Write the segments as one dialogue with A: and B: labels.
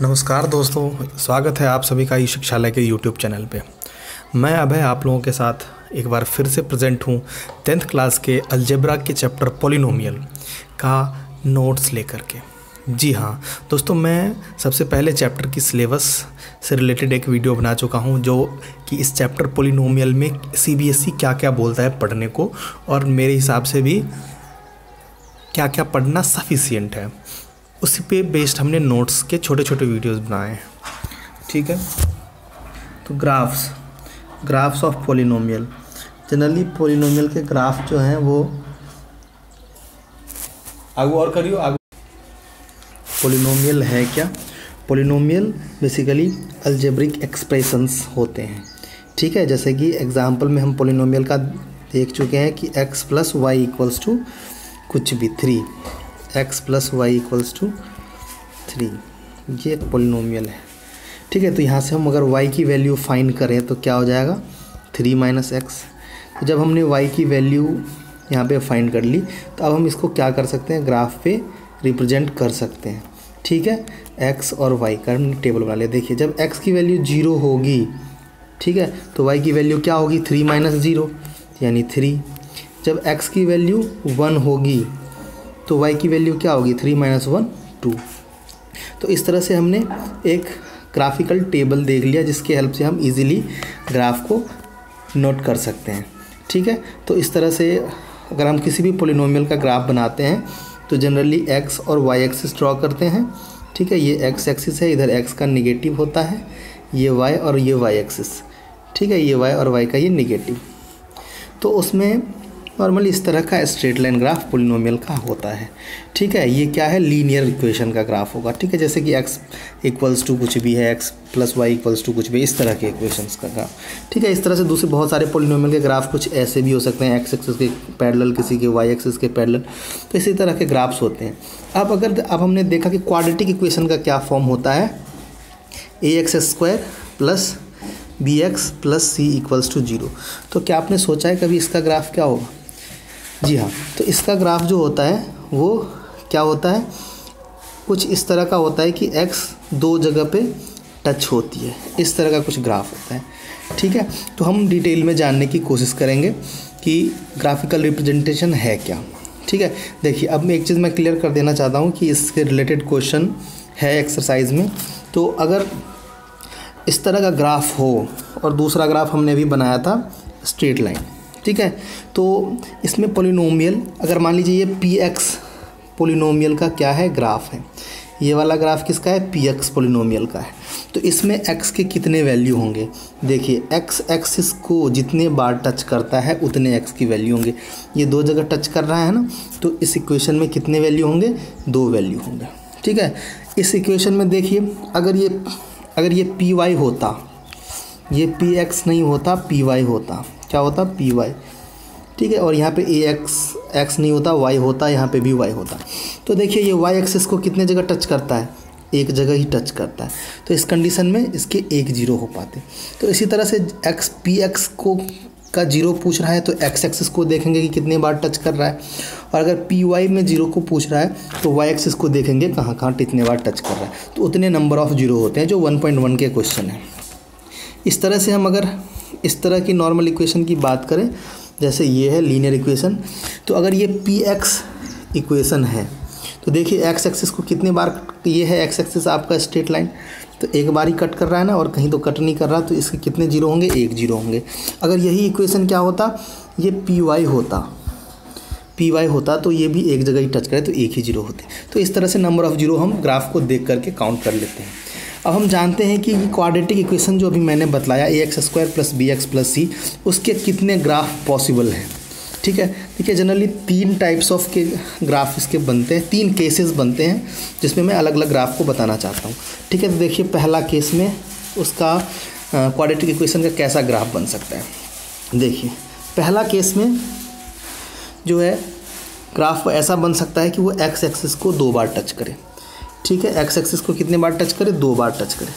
A: नमस्कार दोस्तों, स्वागत है आप सभी का ई शिक्षालय के यूट्यूब चैनल पे। मैं अभय आप लोगों के साथ एक बार फिर से प्रेजेंट हूँ 10th क्लास के अलजेब्रा के चैप्टर पॉलिनोमियल का नोट्स लेकर के। जी हाँ दोस्तों, मैं सबसे पहले चैप्टर की सिलेबस से रिलेटेड एक वीडियो बना चुका हूँ जो कि इस चैप्टर पॉलिनोमियल में CBSE क्या क्या बोलता है पढ़ने को, और मेरे हिसाब से भी क्या क्या पढ़ना सफिशिएंट है, उसी पे बेस्ड हमने नोट्स के छोटे छोटे वीडियोस बनाए हैं। ठीक है, तो graphs of polynomial. Generally polynomial के ग्राफ जो हैं वो आगे और करियो आगे। पॉलिनोमियल है क्या? पॉलिनोमियल बेसिकली अलजेब्रिक एक्सप्रेशंस होते हैं। ठीक है, जैसे कि एग्जांपल में हम पॉलिनोमियल का देख चुके हैं कि x + y = कुछ भी 3, x + y = 3, ये एक पॉलिनोमियल है। ठीक है, तो यहाँ से हम अगर y की वैल्यू फाइंड करें तो क्या हो जाएगा 3 - x। तो जब हमने y की वैल्यू यहाँ पे फाइंड कर ली तो अब हम इसको क्या कर सकते हैं, ग्राफ पे रिप्रेजेंट कर सकते हैं। ठीक है, x और y का टेबल बना लिया। देखिए जब x की वैल्यू 0 होगी, ठीक है, तो y की वैल्यू क्या होगी 3 - 0 यानी 3। जब x की वैल्यू 1 होगी तो y की वैल्यू क्या होगी 3 - 1 2। तो इस तरह से हमने एक ग्राफिकल टेबल देख लिया जिसके हेल्प से हम इजीली ग्राफ को नोट कर सकते हैं। ठीक है, तो इस तरह से अगर हम किसी भी पॉलिनोमियल का ग्राफ बनाते हैं तो जनरली x और y एक्सिस ड्रॉ करते हैं। ठीक है, ये x एक्सिस है, इधर x का निगेटिव होता है, ये y और ये y एक्सिस। ठीक है, ये y और y का ये निगेटिव। तो उसमें नॉर्मली इस तरह का स्ट्रेट लाइन ग्राफ पॉलिनोमियल का होता है। ठीक है, ये क्या है, लीनियर इक्वेशन का ग्राफ होगा। ठीक है, जैसे कि x = कुछ भी है, x + y = कुछ भी, इस तरह के इक्वेशंस का ग्राफ। ठीक है, इस तरह से दूसरे बहुत सारे पॉलिनोमियल के ग्राफ कुछ ऐसे भी हो सकते हैं, x एक्सिस के पैरेलल, किसी के y एक्सिस के पैरेलल, तो इसी तरह के ग्राफ्स होते हैं। अब हमने देखा कि क्वाड्रेटिक इक्वेशन का क्या फॉर्म होता है, ax² + bx + c = 0। तो क्या आपने सोचा है कभी इसका ग्राफ क्या होगा? जी हाँ, तो इसका ग्राफ जो होता है वो क्या होता है, कुछ इस तरह का होता है कि x 2 जगह पे टच होती है, इस तरह का कुछ ग्राफ होता है। ठीक है, तो हम डिटेल में जानने की कोशिश करेंगे कि ग्राफिकल रिप्रेजेंटेशन है क्या। ठीक है, देखिए अब मैं एक चीज़ मैं क्लियर कर देना चाहता हूँ कि इसके रिलेटेड क्वेश्चन है एक्सरसाइज में। तो अगर इस तरह का ग्राफ हो और दूसरा ग्राफ हमने भी बनाया था स्ट्रेट लाइन, ठीक है, तो इसमें पॉलिनोमियल अगर मान लीजिए ये px पॉलिनोमियल का क्या है, ग्राफ है, ये वाला ग्राफ किसका है, px पॉलिनोमियल का है। तो इसमें x के कितने वैल्यू होंगे, देखिए x एक्सिस को जितने बार टच करता है उतने x की वैल्यू होंगे। ये 2 जगह टच कर रहा है ना, तो इस इक्वेशन में कितने वैल्यू होंगे, 2 वैल्यू होंगे। ठीक है, इस इक्वेशन में देखिए अगर ये py होता, ये px नहीं होता, py होता, क्या होता, py। ठीक है, और यहाँ पे x नहीं होता, y होता, यहाँ पे भी y होता। तो देखिए ये y एक्सिस को कितने जगह टच करता है, एक जगह ही टच करता है, तो इस कंडीशन में इसके 1 0 हो पाते। तो इसी तरह से px को का 0 पूछ रहा है तो x एक्सिस को देखेंगे कि कितने बार टच कर रहा है, और अगर py में 0 को पूछ रहा है तो y एक्सिस को देखेंगे कहाँ कहाँ कितने बार टच कर रहा है, तो उतने नंबर ऑफ 0 होते हैं, जो 1.1 के क्वेश्चन है। इस तरह से हम अगर इस तरह की नॉर्मल इक्वेशन की बात करें, जैसे ये है लीनियर इक्वेशन, तो अगर ये px इक्वेशन है तो देखिए x एक्सिस को कितने बार, ये है x एक्सिस आपका स्ट्रेट लाइन, तो एक बार ही कट कर रहा है ना, और कहीं तो कट नहीं कर रहा, तो इसके कितने 0 होंगे, 1 0 होंगे। अगर यही इक्वेशन क्या होता, ये py होता तो ये भी एक जगह ही टच करे तो 1 ही 0 होते। तो इस तरह से नंबर ऑफ़ 0 हम ग्राफ को देख करके काउंट कर लेते हैं। अब हम जानते हैं कि क्वाड्रेटिक इक्वेशन जो अभी मैंने बतलाया ax² + bx + c, उसके कितने ग्राफ पॉसिबल हैं। ठीक है, देखिए जनरली 3 टाइप्स ऑफ के ग्राफ इसके बनते हैं, 3 केसेस बनते हैं जिसमें मैं अलग अलग ग्राफ को बताना चाहता हूँ। ठीक है, तो देखिए पहला केस में उसका क्वाड्रेटिक इक्वेशन का कैसा ग्राफ बन सकता है। देखिए पहला केस में जो है ग्राफ ऐसा बन सकता है कि वो x एक्सिस को 2 बार टच करे। ठीक है, x एक्सिस को कितने बार टच करे, 2 बार टच करे।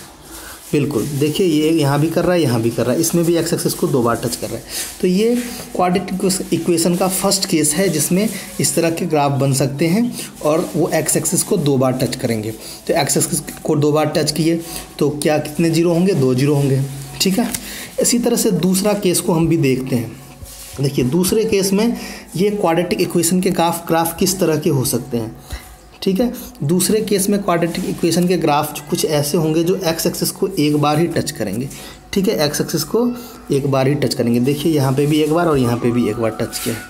A: बिल्कुल, देखिए ये यहाँ भी कर रहा है, यहाँ भी कर रहा है, इसमें भी एक्स एक्सिस को 2 बार टच कर रहा है। तो ये क्वाड्रेटिक इक्वेशन का फर्स्ट केस है जिसमें इस तरह के ग्राफ बन सकते हैं और वो एक्स एक्सिस को 2 बार टच करेंगे। तो एक्स एक्सिस को 2 बार टच किए तो क्या कितने जीरो होंगे, 2 जीरो होंगे, ठीक है। इसी तरह से दूसरा केस को हम भी देखते हैं। देखिए दूसरे केस में ये क्वाड्रेटिक इक्वेशन के ग्राफ किस तरह के हो सकते हैं, ठीक है। दूसरे केस में क्वाड्रेटिक इक्वेशन के ग्राफ कुछ ऐसे होंगे जो एक्स एक्सिस को एक बार ही टच करेंगे, ठीक है, एक्स एक्सिस को एक बार ही टच करेंगे। देखिए यहाँ पे भी एक बार और यहाँ पे भी एक बार टच किया है।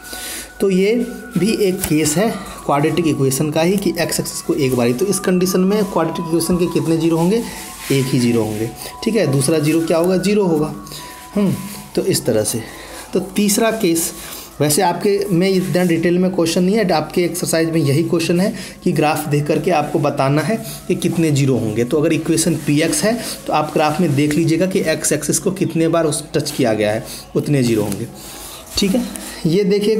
A: तो ये भी एक केस है क्वाड्रेटिक इक्वेशन का ही कि एक्स एक्सिस को एक बार ही। तो इस कंडीशन में क्वाड्रेटिक इक्वेशन के कितने जीरो होंगे, एक ही जीरो होंगे, ठीक है। दूसरा जीरो क्या होगा, जीरो होगा। तो इस तरह से। तो तीसरा केस, वैसे आपके में इतना डिटेल में क्वेश्चन नहीं है, आपके एक्सरसाइज में यही क्वेश्चन है कि ग्राफ देख करके आपको बताना है कि कितने जीरो होंगे। तो अगर इक्वेशन पी एक्स है तो आप ग्राफ में देख लीजिएगा कि एक्स एक्सिस को कितने बार उस टच किया गया है, उतने जीरो होंगे, ठीक है। ये देखिए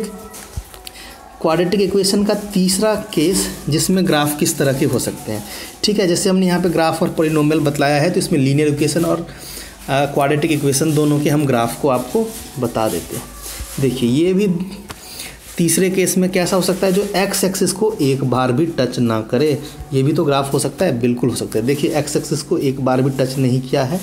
A: क्वाड्रेटिक इक्वेशन का तीसरा केस जिसमें ग्राफ किस तरह के हो सकते हैं, ठीक है। जैसे हमने यहाँ पे ग्राफ और पॉलिनोमियल बतलाया है तो इसमें लीनियर इक्वेशन और क्वाड्रेटिक इक्वेशन दोनों के हम ग्राफ को आपको बता देते हैं। देखिए ये भी तीसरे केस में कैसा हो सकता है, जो एक्स एक्सिस को एक बार भी टच ना करे, ये भी तो ग्राफ हो सकता है, बिल्कुल हो सकता है। देखिए एक्स एक्सिस को एक बार भी टच नहीं किया है,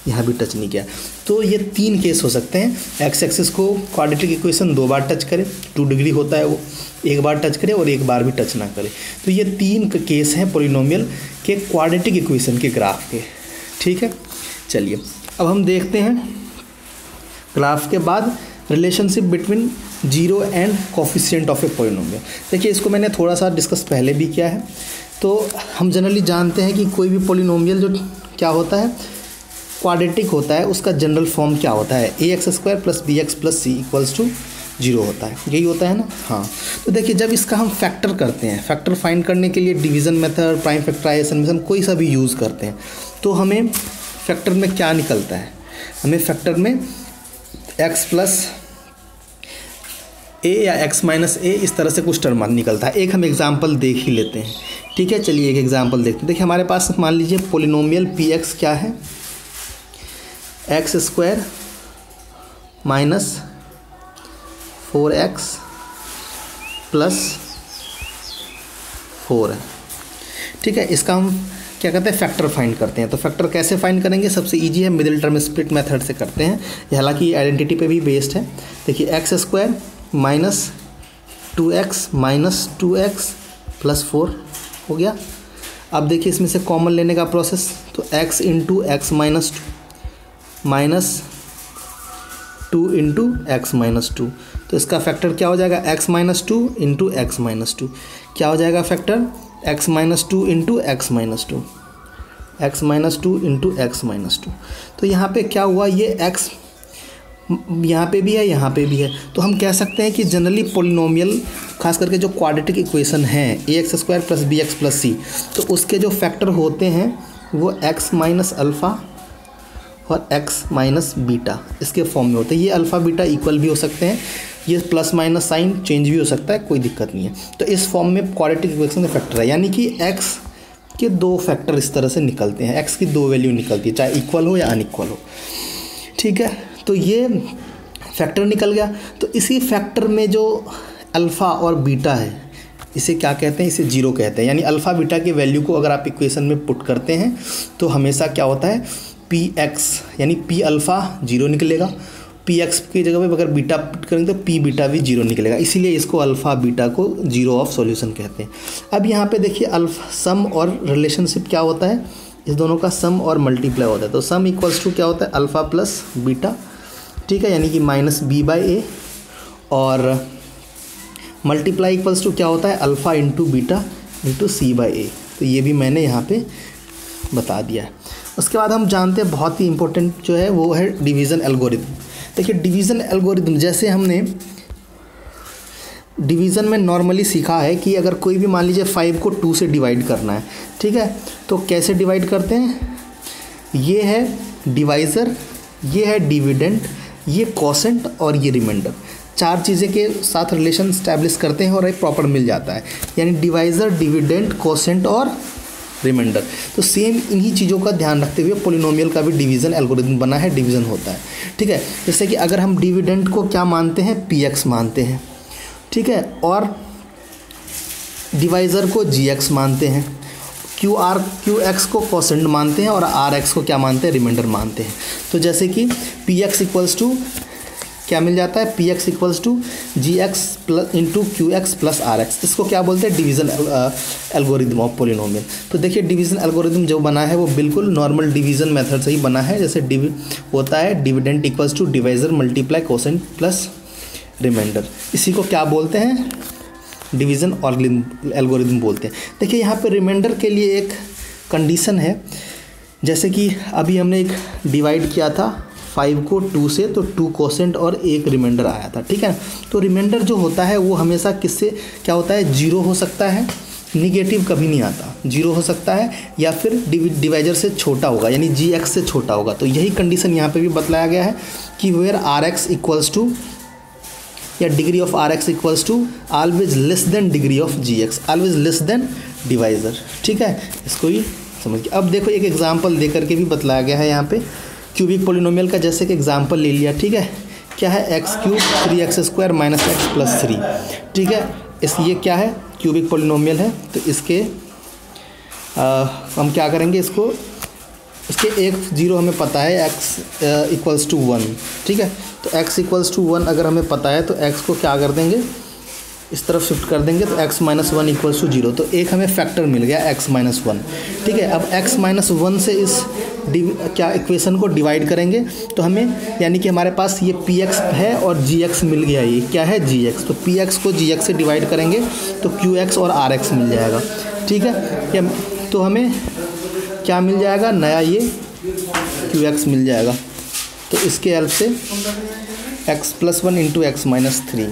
A: यहाँ भी टच नहीं किया। तो ये 3 केस हो सकते हैं। एक्स एक्सिस को क्वाड्रेटिक इक्वेशन 2 बार टच करे, 2 डिग्री होता है वो, एक बार टच करे और एक बार भी टच ना करे। तो ये 3 केस हैं पॉलिनोमियल के क्वाड्रेटिक इक्वेशन के ग्राफ के, ठीक है। चलिए अब हम देखते हैं ग्राफ के बाद relationship between zero and coefficient of a polynomial. देखिए इसको मैंने थोड़ा सा डिस्कस पहले भी किया है। तो हम जनरली जानते हैं कि कोई भी पॉलिनोमियल जो क्या होता है, क्वाड्रेटिक होता है, उसका जनरल फॉर्म क्या होता है, ax² + bx + c = 0 होता है, यही होता है ना। हाँ, तो देखिए जब इसका हम फैक्टर करते हैं, फैक्टर फाइंड करने के लिए division method, prime factorisation method कोई सा भी यूज़ करते हैं, तो हमें फैक्टर में क्या निकलता है, हमें फैक्टर में x + a या x - a इस तरह से कुछ टर्म निकलता है। एक हम एग्जांपल देख ही लेते हैं, ठीक है। चलिए एक एग्जांपल देखते हैं। देखिए हमारे पास मान लीजिए पॉलिनोमियल px क्या है, x² - 4x + 4 है, ठीक है। इसका हम क्या कहते हैं, फैक्टर फाइंड करते हैं। तो फैक्टर कैसे फाइंड करेंगे, सबसे इजी है, मिडिल टर्म स्प्लिट मेथड से करते हैं। ये हालांकि आइडेंटिटी पे भी बेस्ड है। देखिए x² - 2x - 2x + 4 हो गया। अब देखिए इसमें से कॉमन लेने का प्रोसेस, तो x × x - 2 × x - 2, तो इसका फैक्टर क्या हो जाएगा, x - 2 × x - 2, क्या हो जाएगा factor, x - 2 × x - 2, x - 2 × x - 2। तो यहाँ पे क्या हुआ, ये x यहाँ पे भी है, यहाँ पे भी है। तो हम कह सकते हैं कि जनरली पॉलिनोमियल खास करके जो क्वाड्रेटिक इक्वेशन है ax² + bx + c, तो उसके जो फैक्टर होते हैं वो x - अल्फ़ा और x - बीटा इसके फॉर्म में होते हैं। ये अल्फ़ा बीटा इक्वल भी हो सकते हैं, ये प्लस माइनस साइन चेंज भी हो सकता है, कोई दिक्कत नहीं है। तो इस फॉर्म में क्वाड्रेटिक इक्वेशन का फैक्टर है, यानी कि x के 2 फैक्टर इस तरह से निकलते हैं, x की 2 वैल्यू निकलती है, चाहे इक्वल हो या अनइक्वल हो, ठीक है। तो ये फैक्टर निकल गया। तो इसी फैक्टर में जो अल्फ़ा और बीटा है, इसे क्या कहते हैं, इसे 0 कहते हैं। यानी अल्फ़ा बीटा की वैल्यू को अगर आप इक्वेशन में पुट करते हैं तो हमेशा क्या होता है, px यानी p अल्फ़ा 0 निकलेगा, px की जगह पे अगर बीटा पुट करेंगे तो p बीटा भी 0 निकलेगा, इसीलिए इसको अल्फ़ा बीटा को 0 ऑफ सॉल्यूशन कहते हैं। अब यहाँ पे देखिए अल्फ़ा सम और रिलेशनशिप क्या होता है, इस दोनों का सम और मल्टीप्लाई होता है। तो सम इक्वल्स टू क्या होता है, अल्फ़ा प्लस बीटा, ठीक है, यानी कि -b/a, और मल्टीप्लाई इक्वल्स टू क्या होता है, अल्फ़ा × बीटा × c/a। तो ये भी मैंने यहाँ पे बता दिया है। उसके बाद हम जानते हैं बहुत ही इंपॉर्टेंट जो है वो है डिवीज़न एल्गोरिथम। देखिए डिवीज़न एल्गोरिथम, जैसे हमने डिवीज़न में नॉर्मली सीखा है कि अगर कोई भी मान लीजिए 5 को 2 से डिवाइड करना है, ठीक है, तो कैसे डिवाइड करते हैं, ये है डिवाइज़र, ये है डिविडेंड, ये कोसेंट और ये रिमाइंडर, 4 चीज़ें के साथ रिलेशन स्टैब्लिश करते हैं और एक प्रॉपर मिल जाता है। यानी डिवाइज़र, डिविडेंड, कोसेंट और रिमाइंडर। तो सेम इन्हीं चीज़ों का ध्यान रखते हुए पॉलिनोमियल का भी डिवीज़न एल्गोरिथम बना है, डिवीज़न होता है। ठीक है, जैसे कि अगर हम डिविडेंड को क्या मानते हैं, px मानते हैं, ठीक है, और डिवाइज़र को gx मानते हैं, qx को कोसेंट मानते हैं और rx को क्या मानते हैं, रिमाइंडर मानते हैं। तो जैसे कि px इक्वल्स टू क्या मिल जाता है, px equals to gx plus into qx plus rx, इसको क्या बोलते हैं, डिवीज़न एल्गोरिदम ऑफ पॉलिनोमियल। तो देखिए डिवीज़न एल्गोरिदम जो बना है वो बिल्कुल नॉर्मल डिवीज़न मेथड से ही बना है, जैसे होता है dividend equals to divisor multiply quotient plus remainder, इसी को क्या बोलते हैं, डिवीज़न एल्गोरिदम बोलते हैं। देखिए यहाँ पे रिमाइंडर के लिए एक कंडीशन है, जैसे कि अभी हमने एक डिवाइड किया था 5 को 2 से, तो 2 कोसेंट और एक रिमाइंडर आया था, ठीक है। तो रिमाइंडर जो होता है वो हमेशा किससे क्या होता है, जीरो हो सकता है, निगेटिव कभी नहीं आता, जीरो हो सकता है, या फिर डिवाइजर से छोटा होगा, यानी gx से छोटा होगा। तो यही कंडीशन यहाँ पे भी बतलाया गया है कि वेयर rx इक्वल्स टू या degree of rx equals to always less than degree of gx, always less than divisor, ठीक है। इसको ही समझिए। अब देखो एक एग्जांपल दे करके भी बतलाया गया है यहाँ पे क्यूबिक पॉलिनोमियल का, जैसे कि एग्जांपल ले लिया, ठीक है। क्या है, x cube 3x² minus x plus 3, ठीक है। ये क्या है, क्यूबिक पॉलिनोमियल है। तो इसके हम क्या करेंगे, इसके एक जीरो हमें पता है, x इक्वल्स टू 1, ठीक है। तो x इक्वल्स टू 1 अगर हमें पता है तो x को क्या कर देंगे, इस तरफ शिफ्ट कर देंगे, तो x माइनस 1 इक्वल्स टू 0। तो एक हमें फैक्टर मिल गया x माइनस 1, ठीक है। अब x माइनस 1 से इस क्या इक्वेशन को डिवाइड करेंगे तो हमें, यानी कि हमारे पास ये px है और gx मिल गया, ये क्या है, gx। तो px को gx से डिवाइड करेंगे तो qx और rx मिल जाएगा, ठीक है। तो हमें क्या मिल जाएगा, नया ये qx मिल जाएगा। तो इसके हेल्प से x plus 1 into x minus 3,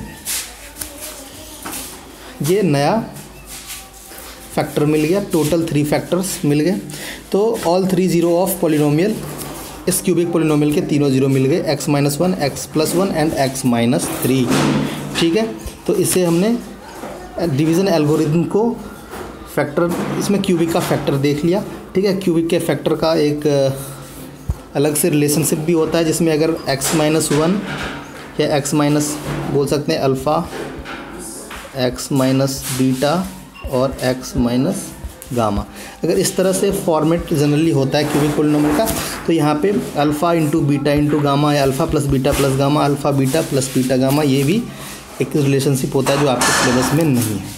A: ये नया फैक्टर मिल गया, टोटल 3 फैक्टर्स मिल गए। तो ऑल 3 जीरो ऑफ पॉलिनोमियल, इस क्यूबिक पॉलिनोमियल के तीनों जीरो मिल गए, x minus 1, x plus 1 and x minus 3, ठीक है। तो इससे हमने डिवीज़न एल्गोरिथम को फैक्टर, इसमें क्यूबिक का फैक्टर देख लिया, ठीक है। क्यूबिक के फैक्टर का एक अलग से रिलेशनशिप भी होता है, जिसमें अगर x माइनस 1 या x माइनस बोल सकते हैं अल्फ़ा, x माइनस बीटा और x माइनस गामा, अगर इस तरह से फॉर्मेट जनरली होता है क्यूबिक पॉलिनोमियल का, तो यहाँ पे alpha into beta into gamma या alpha plus beta plus gamma, alpha beta plus beta gamma, ये भी एक रिलेशनशिप होता है जो आपके सिलेबस में नहीं है।